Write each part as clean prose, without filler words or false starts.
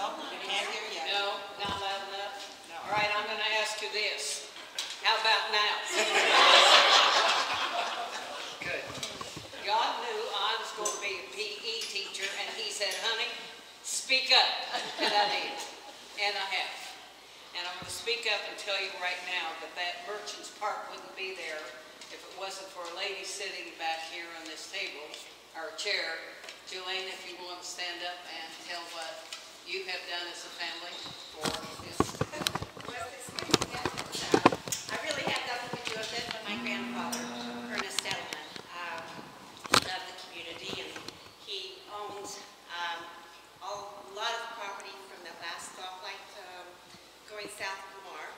No, we can't hear you. No, not loud enough? No. All right, I'm going to ask you this. How about now? Good. God knew I was going to be a PE teacher, and he said, honey, speak up. And I did. And I have. And I'm going to speak up and tell you right now that Merchants Park wouldn't be there if it wasn't for a lady sitting back here on this table, or chair. Jelaine, if you want to stand up and tell what you have done as a family for this. Well, this meeting, I really had nothing to do with it, but my grandfather, Ernest Edelman, loved the community, and he owns a lot of property from the last stoplight going south of Lamar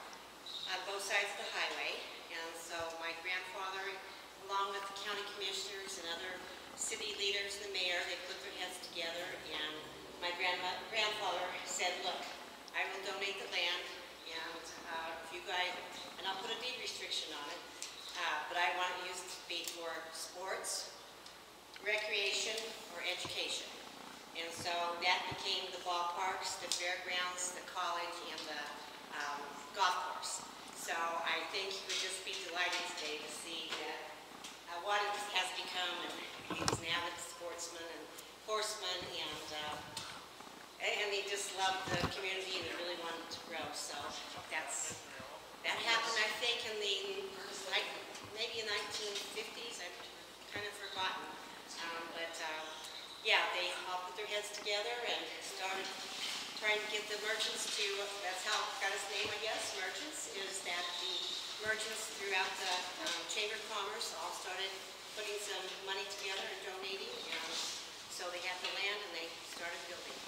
on both sides of the highway. And so my grandfather, along with the county commissioners and other city leaders, the mayor, they put their heads together, and my grandfather said, look, I will donate the land, and if you guys, and I'll put a deed restriction on it, but I want it used to be for sports, recreation, or education. And so that became the ballparks, the fairgrounds, the college, and the golf course. So I think he would just be delighted today to see that what it has become, and he's an avid sportsman and horseman, and he just loved the community and really wanted to grow. So that happened, I think, in maybe in the 1950s. I've kind of forgotten, yeah, they all put their heads together and started trying to get the merchants to. That's how it got its name, I guess. Merchants is that the merchants throughout the Chamber of Commerce all started putting some money together and donating, and so they had the land and they started building.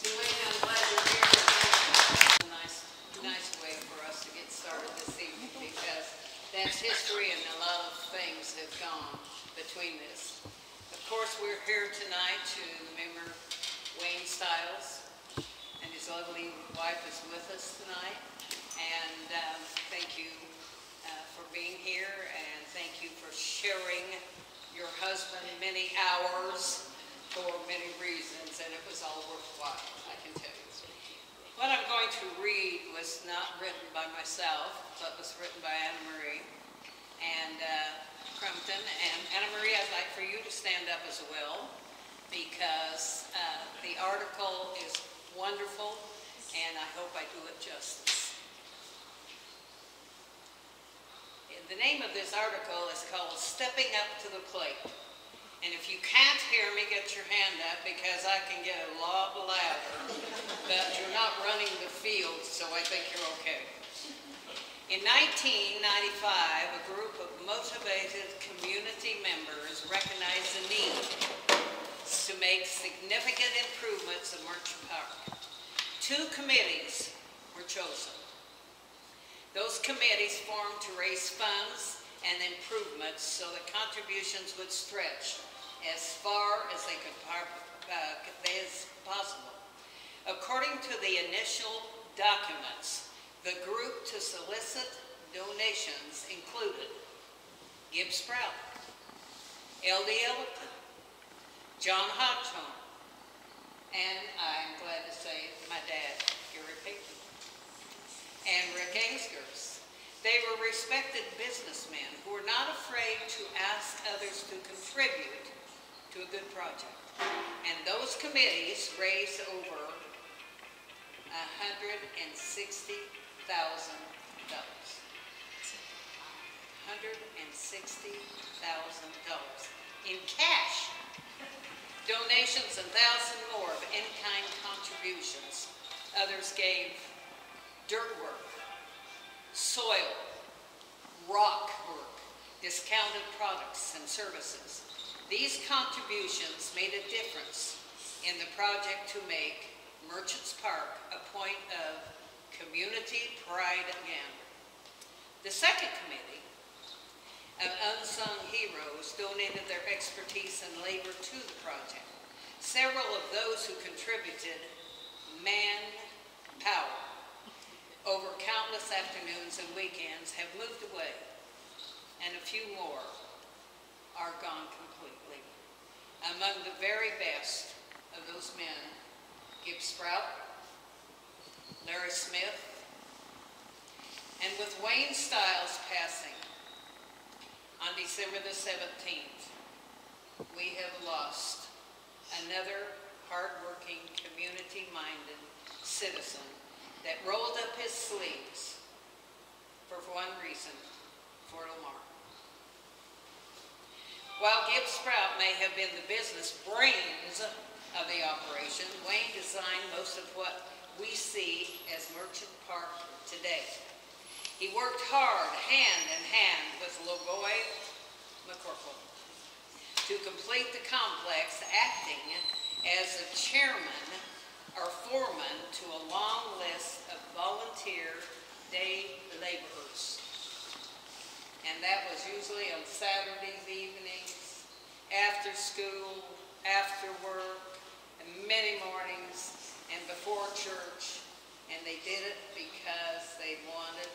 Julie, I'm glad you're here. It's a nice way for us to get started this evening, because that's history and a lot of things have gone between this. Of course, we're here tonight to remember Wayne Stiles, and his lovely wife is with us tonight. And thank you for being here, and thank you for sharing your husband many hours for many reasons, and it was all worthwhile, I can tell you. What I'm going to read was not written by myself, but was written by Anna Marie and Crumpton. And Anna Marie, I'd like for you to stand up as well, because the article is wonderful, and I hope I do it justice. The name of this article is called Stepping Up to the Plate. And if you can't hear me, get your hand up, because I can get a lot louder. But you're not running the field, so I think you're okay. In 1995, a group of motivated community members recognized the need to make significant improvements in Merchant Park. 2 committees were chosen. Those committees formed to raise funds and improvements so that contributions would stretch as far as they could as possible. According to the initial documents, the group to solicit donations included Gibbs Sprout, L.D. Ellington, John Hodgson, and I'm glad to say my dad, Gary Peyton, and Rick Angers. They were respected businessmen who were not afraid to ask others to contribute to a good project. And those committees raised over $160,000. $160,000 in cash. Donations and 1,000 more of in-kind contributions. Others gave dirt work, soil, rock work, discounted products and services. These contributions made a difference in the project to make Merchants Park a point of community pride again. The second committee of unsung heroes donated their expertise and labor to the project. Several of those who contributed manpower over countless afternoons and weekends have moved away, and a few more are gone completely. Among the very best of those men Gibb Sprout, Larry Smith, and with Wayne Stiles passing on December the 17th, we have lost another hardworking, community-minded citizen that rolled up his sleeves for one reason, for Lamar. While Gibb Sprout may have been the business brains of the operation, Wayne designed most of what we see as Merchant Park today. He worked hard, hand in hand with LaVoy, McCorkle, to complete the complex, acting as the chairman or foreman to a long list of volunteer day laborers. And that was usually on Saturdays, evenings, after school, after work, and many mornings, and before church. And they did it because they wanted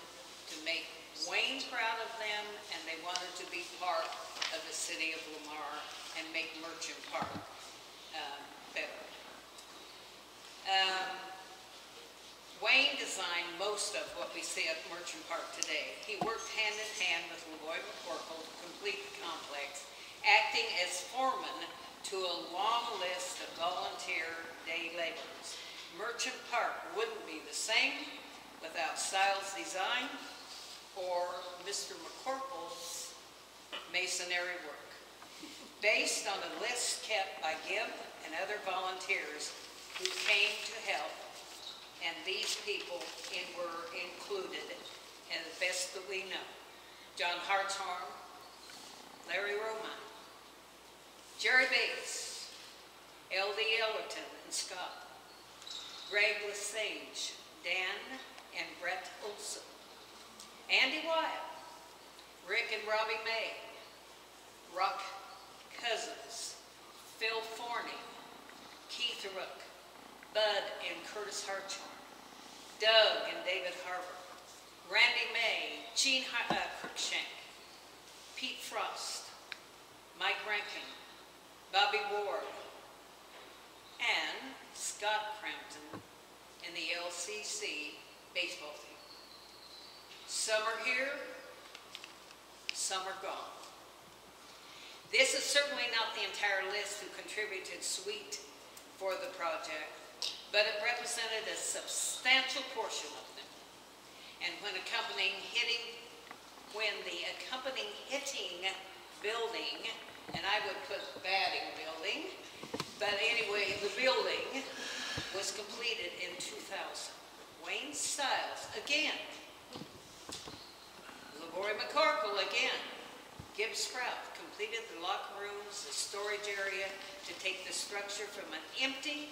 to make Wayne proud of them, and they wanted to be part of the city of Lamar and make Merchant Park better. Wayne designed most of what we see at Merchant Park today. He worked hand in hand with LaVoy McCorkle to complete the complex, acting as foreman to a long list of volunteer day laborers. Merchant Park wouldn't be the same without Stiles' design or Mr. McCorkle's masonry work. Based on a list kept by Gibb and other volunteers who came to help, and these people were included, and the best that we know: John Hartshorn, Larry Roman, Jerry Bates, L.D. Ellerton and Scott, Greg Lesage, Dan and Brett Olson, Andy Wyatt, Rick and Robbie May, Rock Cousins, Phil Forney, Keith Rook, Bud and Curtis Hartshorn, Doug and David Harbour, Randy May, Gene Cruikshank, Pete Frost, Mike Rankin, Bobby Ward, and Scott Crampton in the LCC baseball team. Some are here, some are gone. This is certainly not the entire list who contributed sweet for the project, but it represented a substantial portion of them. And when the accompanying hitting building, and I would put batting building, but anyway, the building was completed in 2000. Wayne Stiles again, LaVoy McCorkle again, Gibb Sprout completed the locker rooms, the storage area, to take the structure from an empty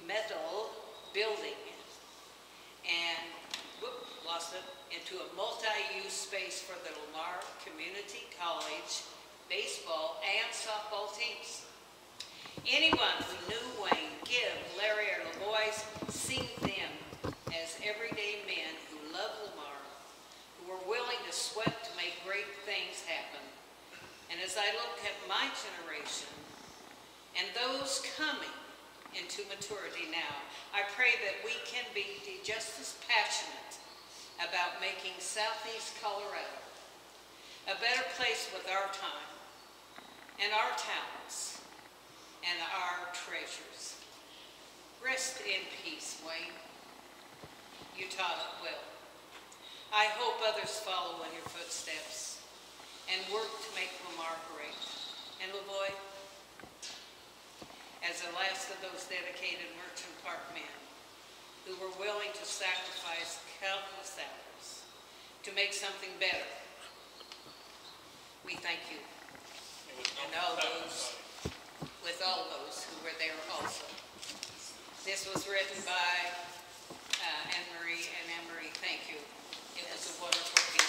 metal building and lost it into a multi-use space for the Lamar Community College baseball and softball teams. Anyone who knew Wayne, Gibb, Larry, or LaVoy seen them as everyday men who loved Lamar, who were willing to sweat to make great things happen. And as I look at my generation and those coming into maturity now, I pray that we can be just as passionate about making Southeast Colorado a better place with our time and our talents and our treasures. Rest in peace, Wayne. You taught it well. I hope others follow in your footsteps and work to make Lamar great. And LaVoy, as the last of those dedicated Merchant Park men who were willing to sacrifice countless hours to make something better, we thank you. And all those, with all those who were there also. This was written by Anne-Marie, and Anne-Marie, thank you. It was a wonderful piece.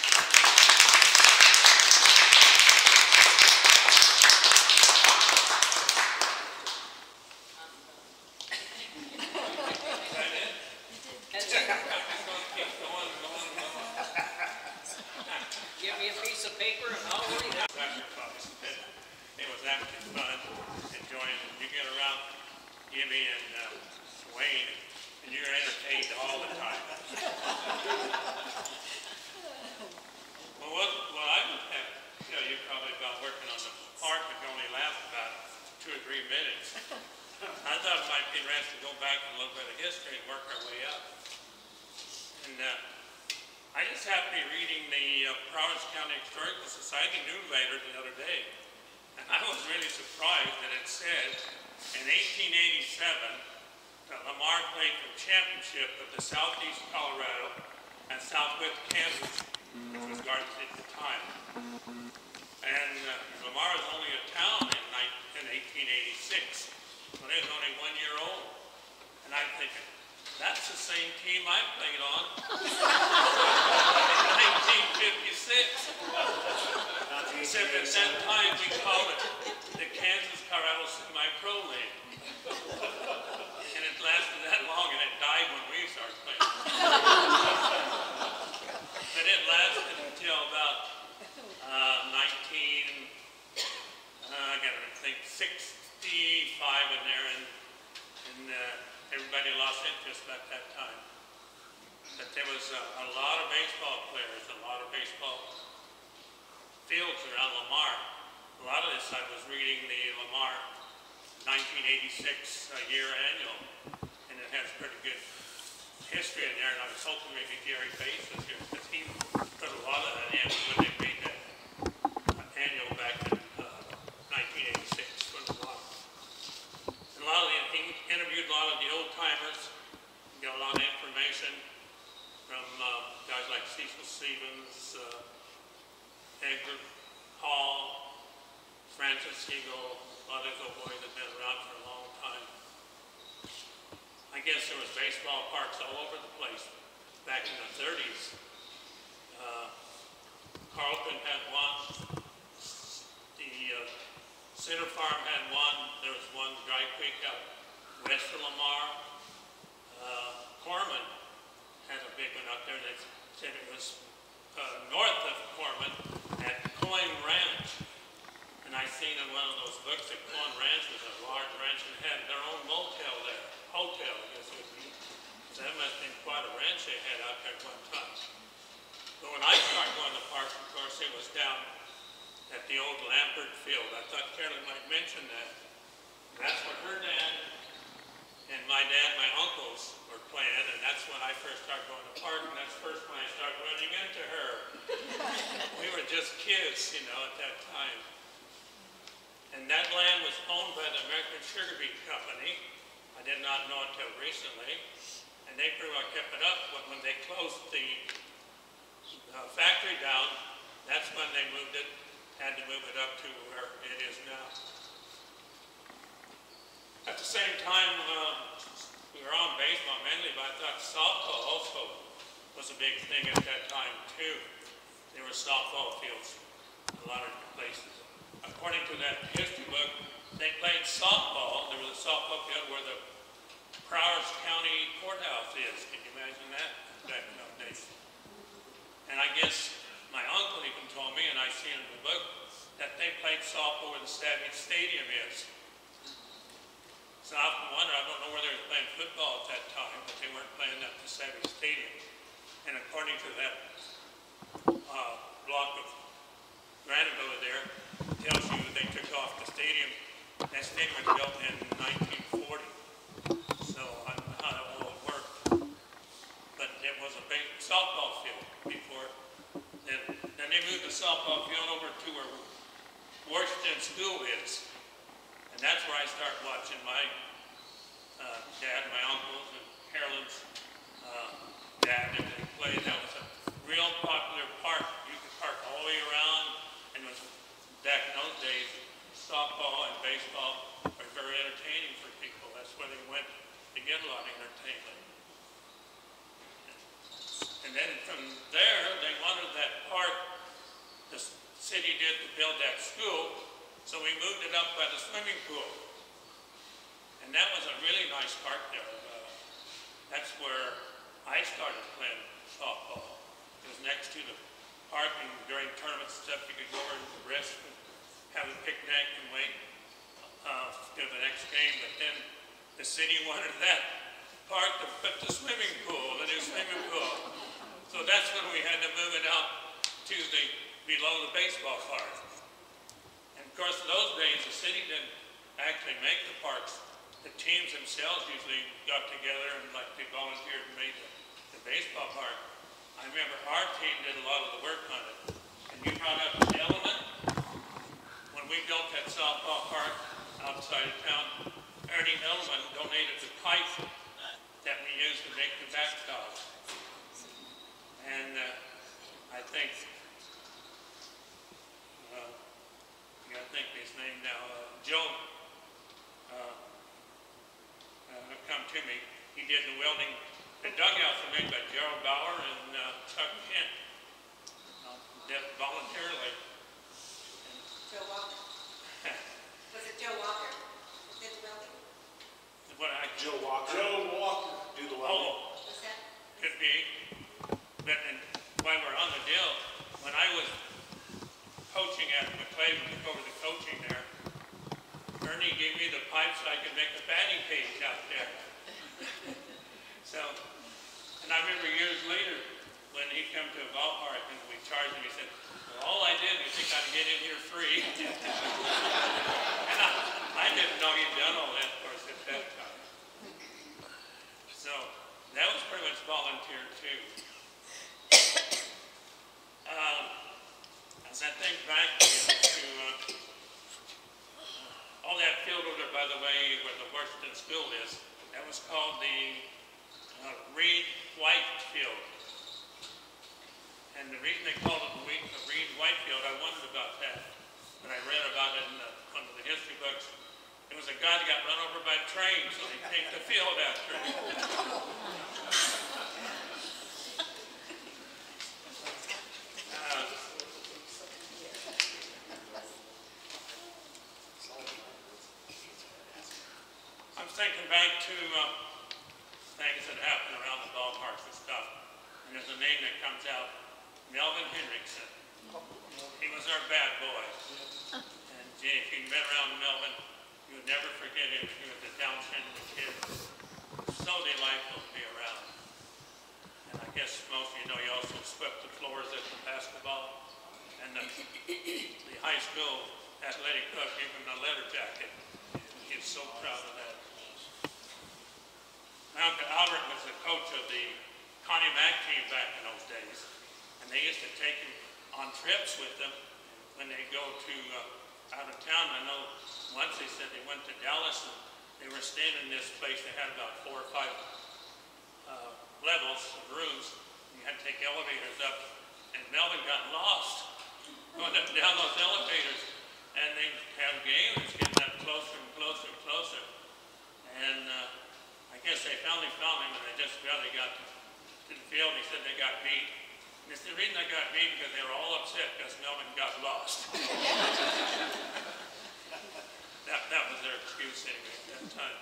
Give me a piece of paper and I'll read it. It was actually fun, enjoying it. You get around Jimmy and Wayne, and you're entertained all the time. Well, I would have to tell you probably about working on the park, but you only last about 2 or 3 minutes. I thought it might be interesting to go back and a little bit of history and work our way up. And I just happened to be reading the Prowers County Historical Society newsletter the other day, and I was really surprised that it said in 1887 that Lamar played for the championship of the Southeast Colorado and Southwest Kansas, which was Garden City at the time. And Lamar was only a town in 1886, when it was only 1 year old. And I'm thinking, that's the same team I played on in 1956. Except at that time we called it the Kansas Colorado Semi-Pro League. And it lasted that long and it died when we started playing. But it lasted until about 65 in there, and everybody lost interest at that time. But there was a lot of baseball players, a lot of baseball fields around Lamar. A lot of this I was reading the Lamar 1986 year annual, and it has pretty good history in there, and I was hoping maybe Gary Bates was here, because he put a lot of that in when they made that annual back in 1986. A lot of he interviewed a lot of the old timers, got a lot of information from guys like Cecil Stevens, Edgar Hall, Francis Siegel, a lot of those old boys that have been around for a long time. I guess there was baseball parks all over the place back in the 30s. Carlton had one. The Center Farm had one. There was one, Dry Creek out west of Lamar. Corman had a big one up there. They said it was north of Corman at Coin Ranch. And I seen in one of those books that Coin Ranch was a large ranch and had their own motel there. Hotel, I guess it would be. So that must have been quite a ranch they had out there at one time. But when I started going to the park, of course, it was down at the old Lampert field. I thought Carolyn might mention that. That's where her dad and my dad, my uncles were playing, and that's when I first started going to the park, and that's first when I started running into her. We were just kids, you know, at that time. And that land was owned by the American Sugar Beet Company. I did not know until recently. And they pretty well kept it up, but when they closed the factory down, that's when they moved it, had to move it up to where it is now. At the same time, we were on baseball mainly, but I thought softball also was a big thing at that time too. There were softball fields a lot of places. According to that history book, they played softball. There was a softball field where the Prowers County Courthouse is. Can you imagine that? Back in those days. And I guess my uncle even told me, and I seen in the book, that they played softball where the Savage Stadium is. So I often wonder, I don't know where they were playing football at that time, but they weren't playing at the Savage Stadium. And according to that block of granite over there, it tells you they took off the stadium. That stadium was built in 1940. So I don't know how that all worked. But it was a big softball field before. Then they moved the softball field over to where Washington School is. And that's where I started watching my dad, my uncles, and Carolyn's dad, and they played. That was a real popular park. You could park all the way around, and it was back in those days, softball and baseball were very entertaining for people. That's where they went to get a lot of entertainment. And then from there, they wanted that park, the city did to build that school, so we moved it up by the swimming pool. And that was a really nice park there. That's where I started playing softball. It was next to the park, and during tournaments and stuff, you could go over and rest and have a picnic and wait for the next game. But then the city wanted that park to put the swimming pool, the new swimming pool. So that's when we had to move it out to below the baseball park. And of course, in those days, the city didn't actually make the parks. The teams themselves usually got together and like they volunteered and made the baseball park. I remember our team did a lot of the work on it. And you brought up the element. When we built that softball park outside of town, Ernie Element donated the pipe that we used to make the backstops. And I think, I gotta think of his name now, Joe, come to me. He did the welding. The dugouts were made by Gerald Bauer and Chuck Kent, did it voluntarily. Joe Walker. Was it Joe Walker that did the welding? Joe Walker. Joe Walker. Do the welding. Oh, Was that? could be. But while we're on the deal, when I was coaching at McCorkle, we took over the coaching there, Ernie gave me the pipe so I could make a batting cage out there. So, and I remember years later when he come to a ballpark and we charged him, he said, well, all I did was think I'd get in here free. And I didn't know he'd done all that, of course, at that time. So, that was pretty much volunteer too. As I think back to all that field over there, by the way, where the Washington School is, that was called the Reed White Field. And the reason they called it the Reed White Field, I wondered about that. When I read about it in one of the history books, it was a guy that got run over by a train, so they named the field after him. I'm thinking back to things that happened around the ballparks and stuff. And there's a name that comes out, Melvin Henriksen. He was our bad boy. And gee, if you'd been around Melvin, you would never forget him. He was a Down syndrome kid. So delightful to be around. And I guess most of you know he also swept the floors at the basketball. And the high school athletic coach gave him a letter jacket. He was so proud of that. My Uncle Albert was the coach of the Connie Mack team back in those days. And they used to take him on trips with them when they go to out of town. I know once they said they went to Dallas and they were staying in this place. They had about 4 or 5 levels of rooms. You had to take elevators up. And Melvin got lost going up and down those elevators. And they have games getting up closer and closer and closer. And I guess they finally found him and they just barely got to the field. He said they got beat. And they said the reason they got beat because they were all upset because Melvin got lost. that was their excuse anyway at that time.